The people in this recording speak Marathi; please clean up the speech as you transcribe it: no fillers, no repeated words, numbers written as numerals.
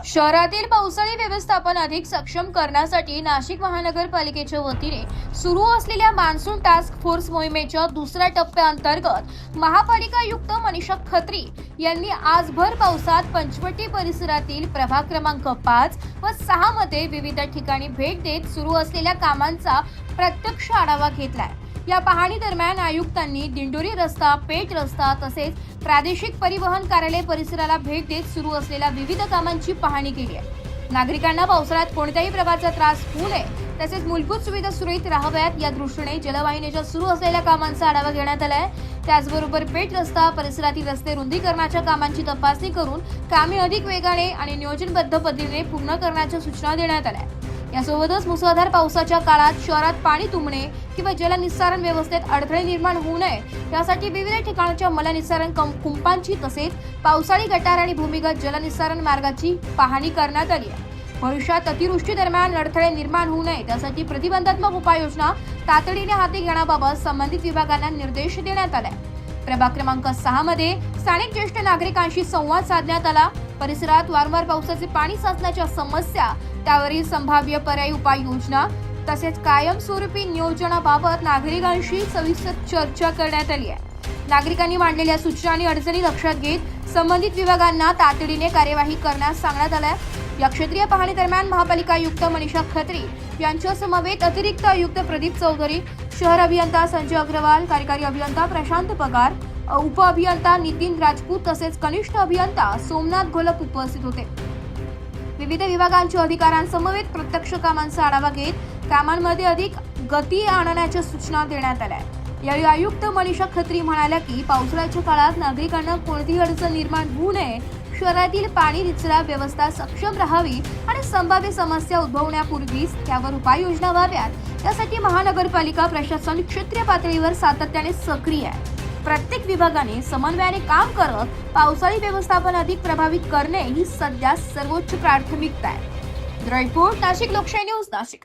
शहरातील पावसाळी व्यवस्थापन अधिक सक्षम करण्यासाठी नाशिक महानगरपालिकेच्या वतीने सुरू असलेल्या मान्सून टास्क फोर्स मोहिमेच्या दुसऱ्या टप्प्याअंतर्गत महापालिका आयुक्त मनीषा खत्री यांनी आज भर पावसात पंचवटी परिसरातील प्रभाग क्रमांक 5 व 6 मध्ये विविध ठिकाणी भेट देत सुरू असलेल्या कामांचा प्रत्यक्ष आढावा घेतलाय। या पाहणी दरम्यान आयुक्तांनी दिंडोरी रस्ता, पेठ रस्ता तसेच प्रादेशिक परिवहन कार्यालय परिसराला भेट देत सुरू असलेल्या विविध कामांची पाहणी केली आहे। नागरिकांना पावसाळ्यात कोणत्याही प्रकारचा त्रास होऊ नये तसेच मूलभूत सुविधा सुरळीत राहाव्यात या दृष्टीने जलवाहिनीच्या सुरू असलेल्या कामांचा आढावा घेण्यात आला आहे। त्याचबरोबर पेठ रस्ता परिसरातील रस्ते रुंदीकरणाच्या कामांची तपासणी करून कामे अधिक वेगाने आणि नियोजनबद्ध पद्धतीने पूर्ण करण्याच्या सूचना देण्यात आल्या। यासोबतच मुसळधार पावसाच्या काळात शहरात पाणी तुंबणे किंवा जलनिस्सारण व्यवस्थेत अडथळे निर्माण होऊ नये यासाठी विविध ठिकाणच्या मलनिस्सारण कुंपांची तसेच पावसाळी गटार आणि भूमिगत जलनिस्सारण मार्गाची पाहणी करण्यात आली आहे। भविष्यात अतिवृष्टी दरम्यान अडथळे निर्माण होऊ नये त्यासाठी प्रतिबंधात्मक उपाययोजना तातडीने हाती घेण्याबाबत संबंधित विभागांना निर्देश देण्यात आले। प्रभाग क्रमांक 6 मध्ये स्थानिक ज्येष्ठ नागरिकांशी संवाद साधण्यात आला। परिसरात वारंवार पावसाचे पाणी साचण्याच्या समस्या, त्यावरील संभाव्य पर्यायी उपाययोजना तसेच कायमस्वरूपी नियोजनाबाबत नागरिकांशी सविस्तर चर्चा करण्यात आली आहे। नागरिकांनी मांडलेल्या सूचना आणि अडचणी लक्षात घेत संबंधित विभागांना तातडीने कार्यवाही करण्यास सांगण्यात आले। या क्षेत्रीय पाहणी दरम्यान महापालिका आयुक्त मनीषा खत्री यांच्या समवेत अतिरिक्त आयुक्त प्रदीप चौधरी, शहर अभियंता संजय अग्रवाल, कार्यकारी अभियंता प्रशांत पगार, उप अभियंता नितीन राजपूत तसेच कनिष्ठ अभियंता सोमनाथ घोलप उपस्थित होते। विविध विभागांच्या अधिकाऱ्यांसमवेत प्रत्यक्ष कामांचा आढावा घेत कामांमध्ये अधिक गती आणण्याच्या सूचना देण्यात आल्या। यावेळी आयुक्त मनीषा खत्री म्हणाल्या की पावसाळ्याच्या काळात नागरिकांना कोणतीही अडचण निर्माण होऊ नये, शहरातील पाणी निचरा व्यवस्था सक्षम राहावी आणि संभाव्य समस्या उद्भवण्यापूर्वीच त्यावर उपाययोजना व्हाव्यात यासाठी महानगरपालिका प्रशासन क्षेत्रीय पातळीवर सातत्याने सक्रिय आहे। प्रत्येक विभागाने समन्वयाने काम करत पावसाळी व्यवस्थापन अधिक प्रभावित करणे ही सध्या सर्वोच्च प्राथमिकता आहे। रिपोर्ट नाशिक लोकशाही न्यूज नाशिक।